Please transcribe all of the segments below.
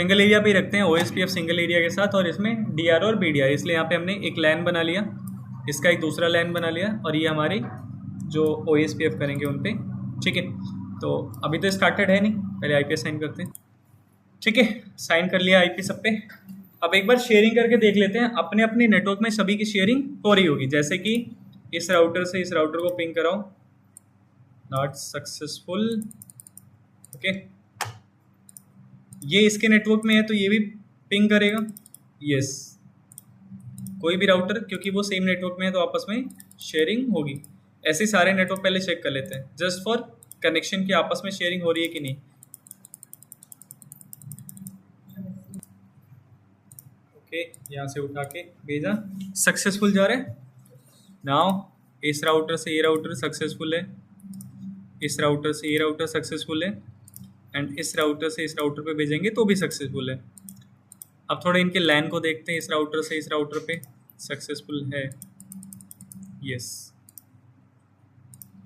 Single area पे ही रखते हैं OSPF सिंगल एरिया के साथ, और इसमें DR और BDR, इसलिए यहाँ पे हमने एक लैन बना लिया, इसका एक दूसरा लैन बना लिया, और ये हमारे जो OSPF करेंगे उन पे। ठीक है, तो अभी तो स्टार्टेड है नहीं, पहले IP साइन करते हैं। ठीक है, साइन कर लिया IP सब पे। अब एक बार शेयरिंग करके देख लेते हैं, अपने अपने नेटवर्क में सभी की शेयरिंग हो रही होगी। जैसे कि इस राउटर से इस राउटर को पिंग कराओ, नॉट सक्सेसफुल। ओके, ये इसके नेटवर्क में है तो ये भी पिंग करेगा, यस। कोई भी राउटर, क्योंकि वो सेम नेटवर्क में है तो आपस में शेयरिंग होगी। ऐसे सारे नेटवर्क पहले चेक कर लेते हैं जस्ट फॉर कनेक्शन की आपस में शेयरिंग हो रही है कि नहीं। ओके, यहाँ से उठा के भेजा, सक्सेसफुल जा रहा है। नाउ इस राउटर से ये राउटर सक्सेसफुल है, इस राउटर से ये राउटर सक्सेसफुल है, एंड इस राउटर से इस राउटर पे भेजेंगे तो भी सक्सेसफुल है। अब थोड़ा इनके लैन को देखते हैं, इस राउटर से इस राउटर पे सक्सेसफुल है, यस।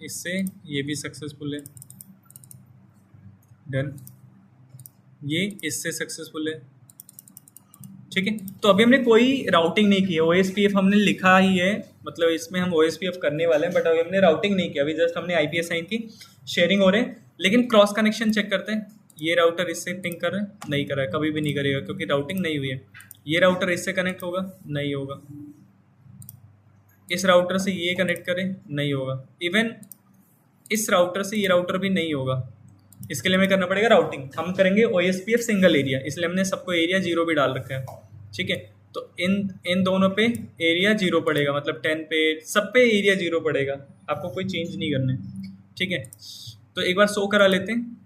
इससे ये भी सक्सेसफुल है, डन। ये इससे सक्सेसफुल है। ठीक है, तो अभी हमने कोई राउटिंग नहीं की है, OSPF हमने लिखा ही है, मतलब इसमें हम OSPF करने वाले हैं, बट अभी हमने राउटिंग नहीं किया। अभी जस्ट हमने IP असाइन की, शेयरिंग हो रहे हैं। लेकिन क्रॉस कनेक्शन चेक करते हैं, ये राउटर इससे पिंग कर रहा है, नहीं कर रहा है, कभी भी नहीं करेगा क्योंकि राउटिंग नहीं हुई है। ये राउटर इससे कनेक्ट होगा, नहीं होगा। इस राउटर से ये कनेक्ट करें, नहीं होगा। इवन इस राउटर से ये राउटर भी नहीं होगा। इसके लिए हमें करना पड़ेगा राउटिंग। हम करेंगे OSPF सिंगल एरिया, इसलिए हमने सबको एरिया 0 भी डाल रखा है। ठीक है, तो इन दोनों पे एरिया 0 पड़ेगा, मतलब 10 पे सब पे एरिया 0 पड़ेगा, आपको कोई चेंज नहीं करना है। ठीक है, तो एक बार शो करा लेते हैं।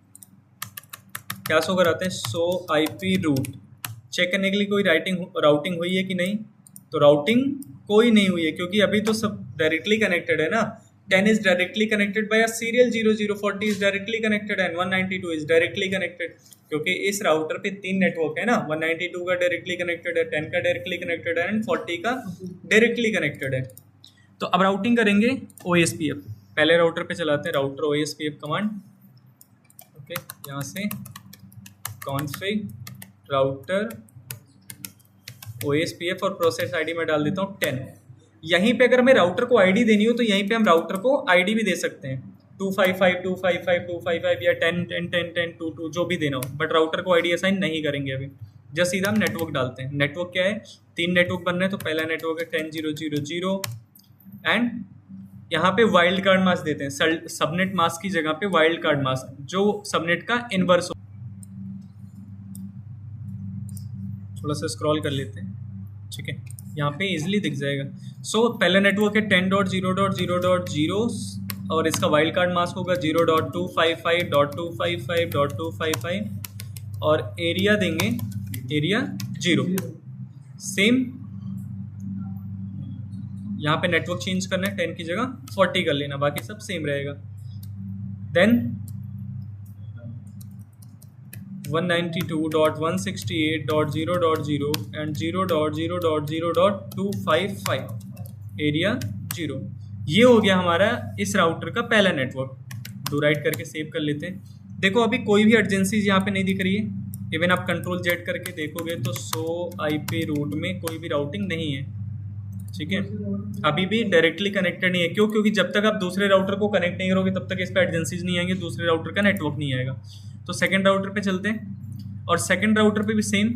क्या शो कराते हैं? Show IP root. चेक करने के लिए कोई राउटिंग हुई है कि नहीं, तो राउटिंग कोई नहीं हुई है क्योंकि अभी तो सब डायरेक्टली कनेक्टेड है ना। 10 is directly connected by a serial 00, 40 is directly connected and 192 is directly connected, क्योंकि इस राउटर पे 3 नेटवर्क है ना, 192 का डायरेक्टली कनेक्टेड है, 10 का डायरेक्टली कनेक्टेड है एंड 40 का डायरेक्टली कनेक्टेड है। तो अब राउटिंग करेंगे OSPF। पहले राउटर पे चलाते हैं राउटर OSPF कमांड। ओके, यहाँ से कॉन्फिग राउटर OSPF और प्रोसेस ID में डाल देता हूँ 10। यहीं पे अगर हमें राउटर को आईडी देनी हो तो यहीं पे हम राउटर को आईडी भी दे सकते हैं, 255 255 255 या 10 10 10 10 2 2 जो भी देना हो, बट राउटर को आईडी असाइन नहीं करेंगे अभी। जस्ट सीधा हम नेटवर्क डालते हैं। नेटवर्क क्या है? 3 नेटवर्क बन रहे हैं, तो पहला नेटवर्क है 10.0.0.0 एंड यहाँ पे वाइल्ड कार्ड मास्क देते हैं। सबनेट मास्क की जगह पे वाइल्ड कार्ड मास्क, जो सबनेट का इनवर्स हो। थोड़ा सा स्क्रॉल कर लेते हैं, ठीक है, यहाँ पे इजीली दिख जाएगा। सो पहला नेटवर्क है 10.0.0.0 और इसका वाइल्ड कार्ड मास्क होगा 0.255.255.255 और एरिया देंगे एरिया 0। सेम यहाँ पे नेटवर्क चेंज करना है, 10 की जगह 40 कर लेना, बाकी सब सेम रहेगा। Then 192.168.0.0 and 0.0.0.255 area 0। ये हो गया हमारा इस राउटर का पहला नेटवर्क। डू राइट करके सेव कर लेते हैं। देखो अभी कोई भी अर्जेंसीज यहाँ पे नहीं दिख रही है। इवन आप कंट्रोल जेड करके देखोगे तो शो IP रूट में कोई भी राउटिंग नहीं है, ठीक है, अभी भी डायरेक्टली कनेक्टेड नहीं है। क्यों? क्योंकि जब तक आप दूसरे राउटर को कनेक्ट नहीं करोगे तब तक इस पर अर्जेंसीज नहीं आएंगे, दूसरे राउटर का नेटवर्क नहीं आएगा। तो सेकंड राउटर पे चलते हैं और सेकंड राउटर पे भी सेम।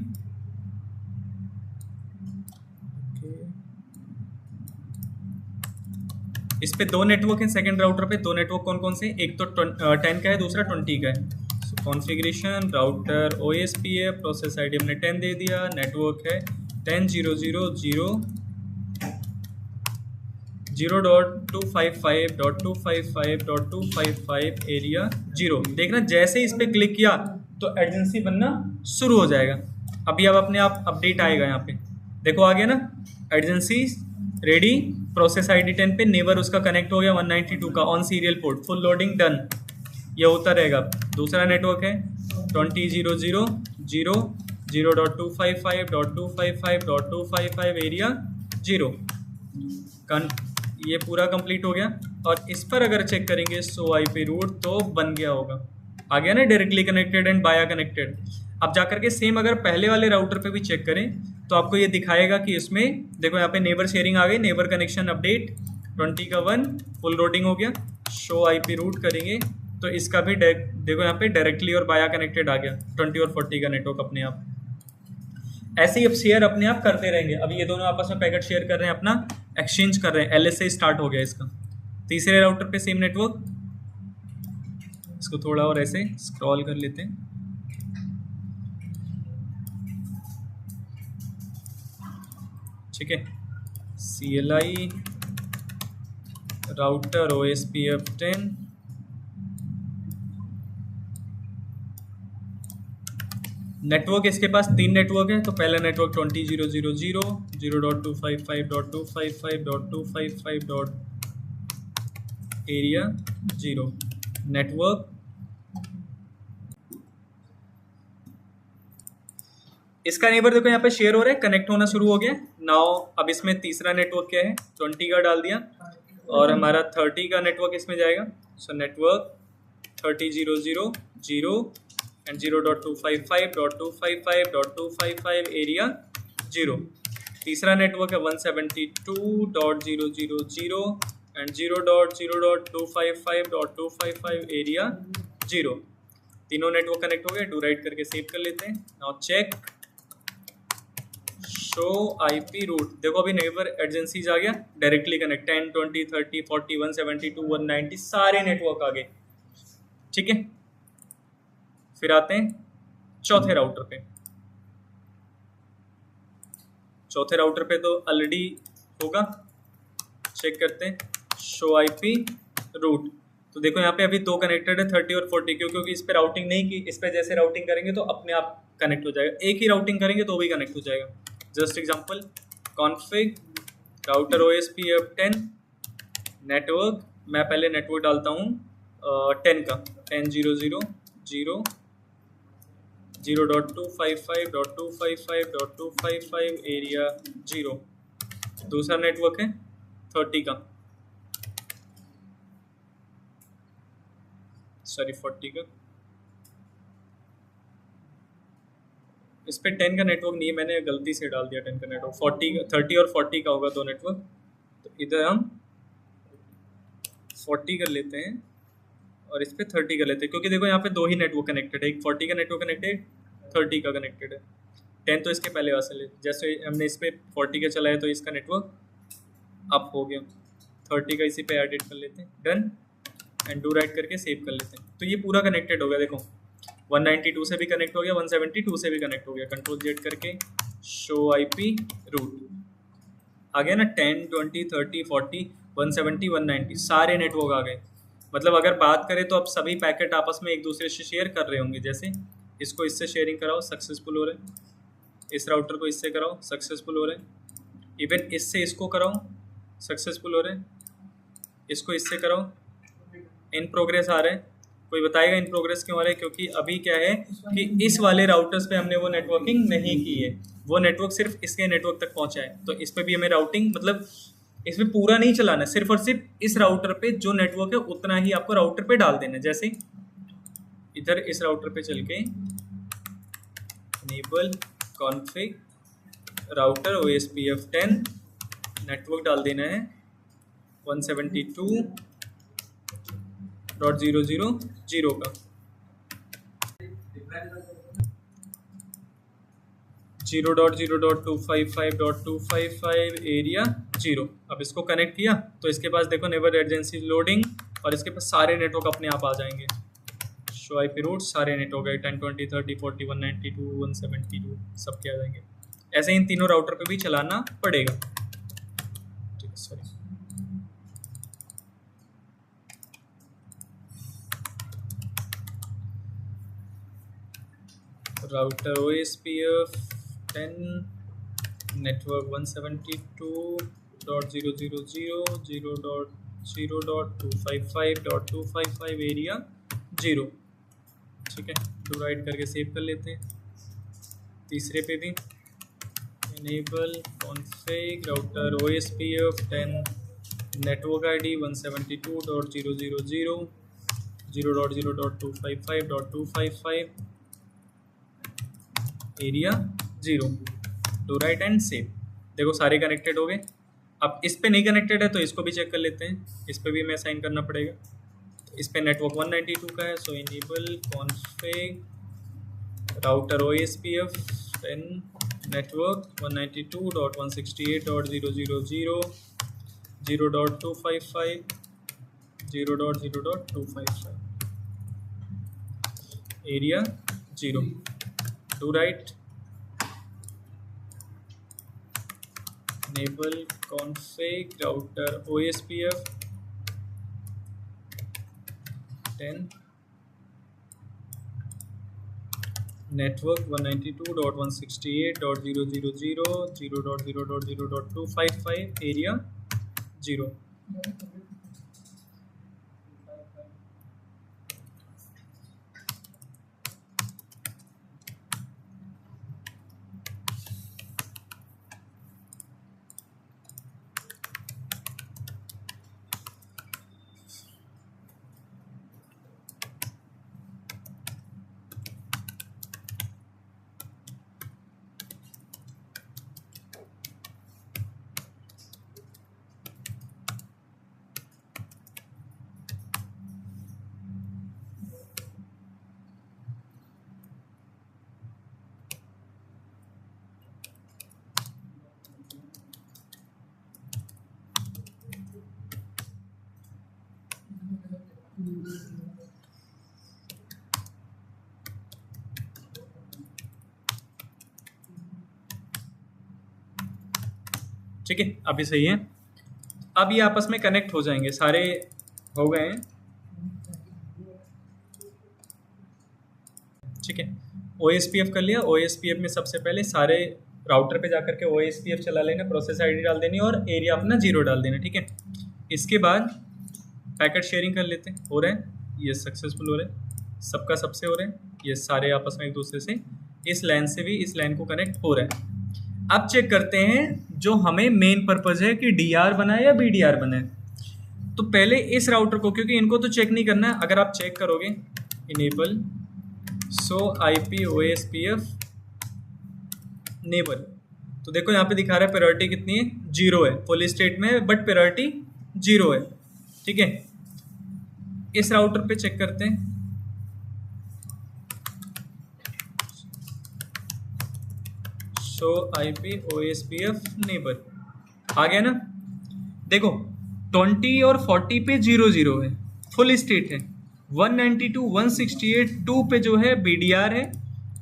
इस पे 2 नेटवर्क हैं सेकंड राउटर पे। 2 नेटवर्क कौन कौन से? एक तो 10 का है, दूसरा 20 का है। So configuration router OSPF, process ID हमने 10 दे दिया, नेटवर्क है 10.0.255.255.255 एरिया 0। देखना जैसे इस पे क्लिक किया तो एजेंसी बनना शुरू हो जाएगा। अभी अब अपने आप अपडेट आएगा यहाँ पे, देखो आ गया ना, एजेंसी रेडी, प्रोसेस ID 10 पे नेबर उसका कनेक्ट हो गया 192 का on serial port, full loading done. ये होता रहेगा। दूसरा नेटवर्क है 20.0.0 0.255.255.255 एरिया 0। ये पूरा कंप्लीट हो गया। और इस पर अगर चेक करेंगे शो IP रूट तो बन गया होगा, आ गया ना, डायरेक्टली कनेक्टेड एंड बाया कनेक्टेड। अब जाकर के सेम अगर पहले वाले राउटर पे भी चेक करें तो आपको ये दिखाएगा कि इसमें देखो यहाँ पे नेबर शेयरिंग आ गई, नेबर कनेक्शन अपडेट 20 का 1 फुल रोटिंग हो गया। शो आईपी रूट करेंगे तो इसका भी देखो यहाँ पे डायरेक्टली और बाया कनेक्टेड आ गया 20 और 40 का नेटवर्क अपने आप। ऐसे ही अब शेयर अपने आप करते रहेंगे। अब ये दोनों आपस में पैकेट शेयर कर रहे हैं, अपना एक्सचेंज कर रहे हैं, एलएस से स्टार्ट हो गया इसका। तीसरे राउटर पे सेम नेटवर्क, इसको थोड़ा और ऐसे स्क्रॉल कर लेते हैं। ठीक है, CLI राउटर OSPF10 नेटवर्क, इसके पास 3 नेटवर्क है। तो पहला नेटवर्क 20.0.0.0 0.255.255.255. Area 0 network. इसका नेबर देखो यहाँ पे शेयर हो रहा है, कनेक्ट होना शुरू हो गया। नाउ अब इसमें तीसरा नेटवर्क क्या है, 20 का डाल दिया और हमारा 30 का नेटवर्क इसमें जाएगा। So network 30.0.0.0 and 0.255.255.255 area 0। तीसरा नेटवर्क है 172.0.0.0 and 0.0.255.255 एरिया 0। तीनों नेटवर्क कनेक्ट हो गए। डू राइट करके सेव कर लेते हैं। Now check show IP route, देखो अभी नेबर एजेंसीज आ गया, डायरेक्टली कनेक्ट 10, 20, 30, 40, 172, 190 सारे नेटवर्क आ गए। ठीक है, फिर आते हैं चौथे राउटर पे। चौथे राउटर पे तो ऑलरेडी होगा, चेक करते हैं शो आईपी रूट। तो देखो यहाँ पे अभी 2 कनेक्टेड है 30 और 40, क्योंकि इस पे राउटिंग नहीं की। इस पे जैसे राउटिंग करेंगे तो अपने आप कनेक्ट हो जाएगा, एक ही राउटिंग करेंगे तो भी कनेक्ट हो जाएगा। Just example config router OSPF10 network, मैं पहले नेटवर्क डालता हूँ 10 का 10.0.0.0 0.255.255.255 एरिया 0। दूसरा नेटवर्क है 30 का, सॉरी 40 का। इस पे 10 का नेटवर्क नहीं है, मैंने गलती से डाल दिया 10 का नेटवर्क। 30 और 40 का होगा 2 नेटवर्क। तो इधर हम 40 कर लेते हैं और इस पे 30 कर लेते हैं, क्योंकि देखो यहाँ पे 2 ही नेटवर्क कनेक्टेड है, एक 40 का नेटवर्क कनेक्टेड, 30 का कनेक्टेड है। 10 तो इसके पहले वाले से, जैसे हमने इस पे 40 का चलाया तो इसका नेटवर्क अप हो गया। 30 का इसी पे एडिट कर लेते हैं, डन एंड डू राइट करके सेव कर लेते हैं। तो ये पूरा कनेक्टेड हो गया। देखो 192 से भी कनेक्ट हो गया, 172 से भी कनेक्ट हो गया। कंट्रोल जेड करके शो आईपी रूट आ गया ना। 10, 20, 30, 40, 170, 190 सारे नेटवर्क आ गए। मतलब अगर बात करें तो अब सभी पैकेट आपस में एक दूसरे से शेयर कर रहे होंगे। जैसे इसको इससे शेयरिंग कराओ, सक्सेसफुल हो रहे हैं। इस राउटर को इससे कराओ, सक्सेसफुल हो रहे हैं। इवन इससे इसको कराओ, सक्सेसफुल हो रहे हैं। इसको इससे कराओ, इन प्रोग्रेस आ रहे हैं। कोई बताएगा इन प्रोग्रेस क्यों आ रहे हैं? क्योंकि अभी क्या है कि इस वाले राउटर्स पे हमने वो नेटवर्किंग नहीं की है, वो नेटवर्क सिर्फ इसके नेटवर्क तक पहुंचा है। तो इस पे भी हमें राउटिंग, मतलब इसमें पूरा नहीं चलाना, सिर्फ और सिर्फ इस राउटर पे जो नेटवर्क है उतना ही आपको राउटर पे डाल देना है। जैसे इधर इस राउटर पे चल के enable config router OSPF10 network डाल देना है 172.0.0.0 का 0.0.255.255 एरिया 0। अब इसको कनेक्ट किया तो इसके पास देखो नेबर एजेंसी लोडिंग और इसके पास सारे नेटवर्क अपने आप आ जाएंगे। शो आईपी रूट सारे नेटवर्क है 10, 20, 30, 40, 192, 172 सब के आ जाएंगे। ऐसे इन तीनों राउटर पे भी चलाना पड़ेगा। ठीक है, sorry router OSPF10 network 172.0.0.0.0.255.255 area 0। ठीक है, डू राइट करके सेव कर लेते हैं। तीसरे पे भी enable config router OSPF10 network ID 172.0.0.0.0.255.255 area 0, do right and save. देखो सारे कनेक्टेड हो गए। अब इस पे नहीं कनेक्टेड है तो इसको भी चेक कर लेते हैं, इस पे भी हमें असाइन करना पड़ेगा। तो इस पे नेटवर्क 192 का है, so enable config router OSPF 10 network 192.168.0.0.0 0.255 0.0.255 area 0, do write enable config router OSPF 10 network 192.168.0.0.0 0.0.0.255 area 0। ठीक है, अभी सही है। अब ये आपस में कनेक्ट हो जाएंगे, सारे हो गए हैं। ठीक है, OSPF कर लिया। OSPF में सबसे पहले सारे राउटर पे जाकर के OSPF चला लेना, प्रोसेस आईडी डाल देनी और एरिया अपना 0 डाल देना। ठीक है, इसके बाद पैकेट शेयरिंग कर लेते हैं। हो रहा है, ये सक्सेसफुल हो रहा है, सबका सबसे हो रहा है, ये सारे आपस में एक दूसरे से, इस लाइन से भी इस लाइन को कनेक्ट हो रहा है। अब चेक करते हैं जो हमें मेन पर्पज है कि DR बनाए या BDR बनाए। तो पहले इस राउटर को, क्योंकि इनको तो चेक नहीं करना है, अगर आप चेक करोगे इनेबल सो IP OSPF नेबर, तो देखो यहाँ पे दिखा रहा है प्रायोरिटी कितनी है, 0 है, फुल स्टेट में है बट प्रायोरिटी 0 है। ठीक है, इस राउटर पे चेक करते हैं, सो IP OSPF नेबर आ गया ना। देखो 20 और 40 पे 0 है, फुल स्टेट है। 192 168 2 पे जो है BDR है,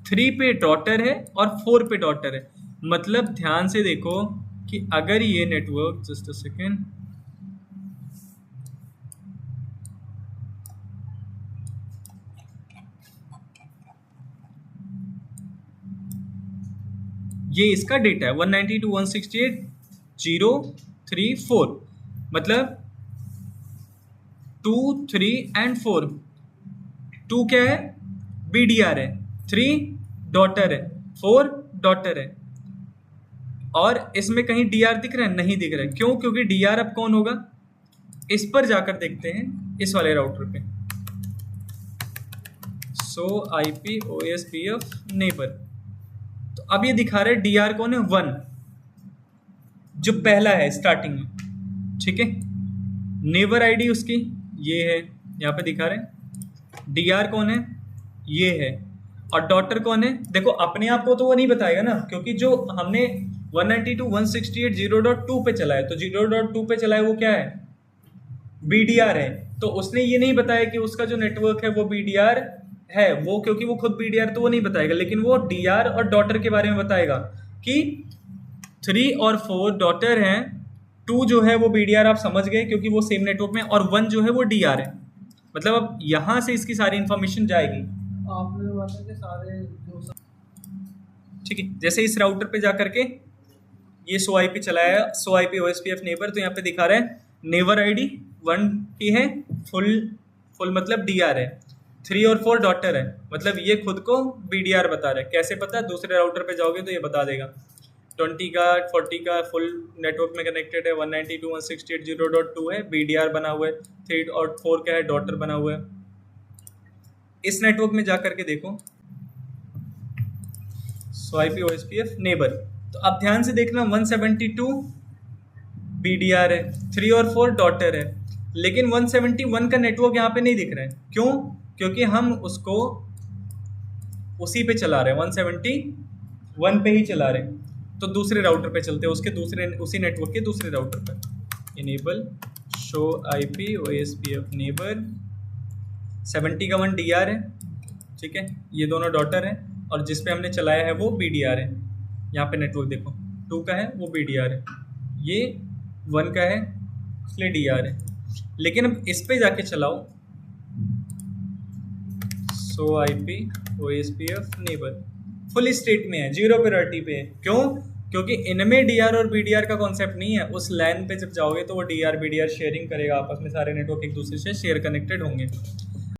3 पे डॉटर है और 4 पे डॉटर है। मतलब ध्यान से देखो कि अगर ये नेटवर्क, जस्ट अ सेकेंड, ये इसका डेटा है 192 168 0 3 4, मतलब 2 3 एंड 4। 2 क्या है, BDR है, 3 डॉटर है, 4 डॉटर है। और इसमें कहीं DR दिख रहा है, नहीं दिख रहा है। क्यों? क्योंकि DR अब कौन होगा, इस पर जाकर देखते हैं, इस वाले राउटर पे, सो IP OSPF नेबर। तो अब ये दिखा रहा है DR कौन है, 1, जो पहला है स्टार्टिंग में। ठीक है, नेबर आईडी उसकी ये है, यहाँ पे दिखा रहे हैं। DR कौन है, ये है। और डॉटर कौन है, देखो अपने आप को तो वो नहीं बताएगा ना, क्योंकि जो हमने 192 168 0.2 पे चलाया, तो 0.2 पे चलाया वो क्या है, BDR है। तो उसने ये नहीं बताया कि उसका जो नेटवर्क है वो BDR है, वो क्योंकि वो खुद BDR तो वो नहीं बताएगा, लेकिन वो DR और डॉटर के बारे में बताएगा कि 3 और 4 डॉटर हैं, 2 जो है वो BDR आप समझ गए क्योंकि वो सेम नेटवर्क में, और 1 जो है वो DR है। मतलब अब यहाँ से इसकी सारी इंफॉर्मेशन जाएगी। आपने बताया कि सारे ठीक है, जैसे इस राउटर पे जाकर के ये सो IP चलाया, सो IP OSPF नेबर, तो यहाँ पे दिखा रहा है नेबर आईडी 1 की है, फुल मतलब DR है, 3 और 4 डॉटर है, मतलब ये खुद को BDR बता रहा है। कैसे पता, दूसरे राउटर पे जाओगे तो ये बता देगा। 20 का 40 का फुल नेटवर्क में कनेक्टेड है, 192 168 0.2 है, BDR बना हुआ है, 3 और 4 क्या है, डॉटर बना हुआ है। इस नेटवर्क में जाकर के देखो, सो आईपी ओएसपीएफ नेबर। तो अब ध्यान से देखना 172 बीडीआर है, 3 और 4 डॉटर है, लेकिन 171 का नेटवर्क यहाँ पे नहीं दिख रहा है। क्यों? क्योंकि हम उसको उसी पे चला रहे हैं, 171 पे ही चला रहे हैं। तो दूसरे राउटर पे चलते हैं, उसके दूसरे उसी नेटवर्क के दूसरे राउटर पर। Enable show IP OSPF neighbour, 70 का 1 डीआर है, ठीक है, ये दोनों डॉटर हैं, और जिस पे हमने चलाया है वो बीडीआर है। यहाँ पे नेटवर्क देखो 2 का है, वो बीडीआर है, ये 1 का है इसलिए डीआर है। लेकिन अब इस पे जाके चलाओ, सो IP OSPF neighbour full state में है, 0 प्रायोरिटी पे है। क्यों? क्योंकि इनमें डीआर और बीडीआर का कॉन्सेप्ट नहीं है। उस लैन पे जब जाओगे तो वो डीआर बीडीआर शेयरिंग करेगा, आपस में सारे नेटवर्क एक दूसरे से शेयर कनेक्टेड होंगे।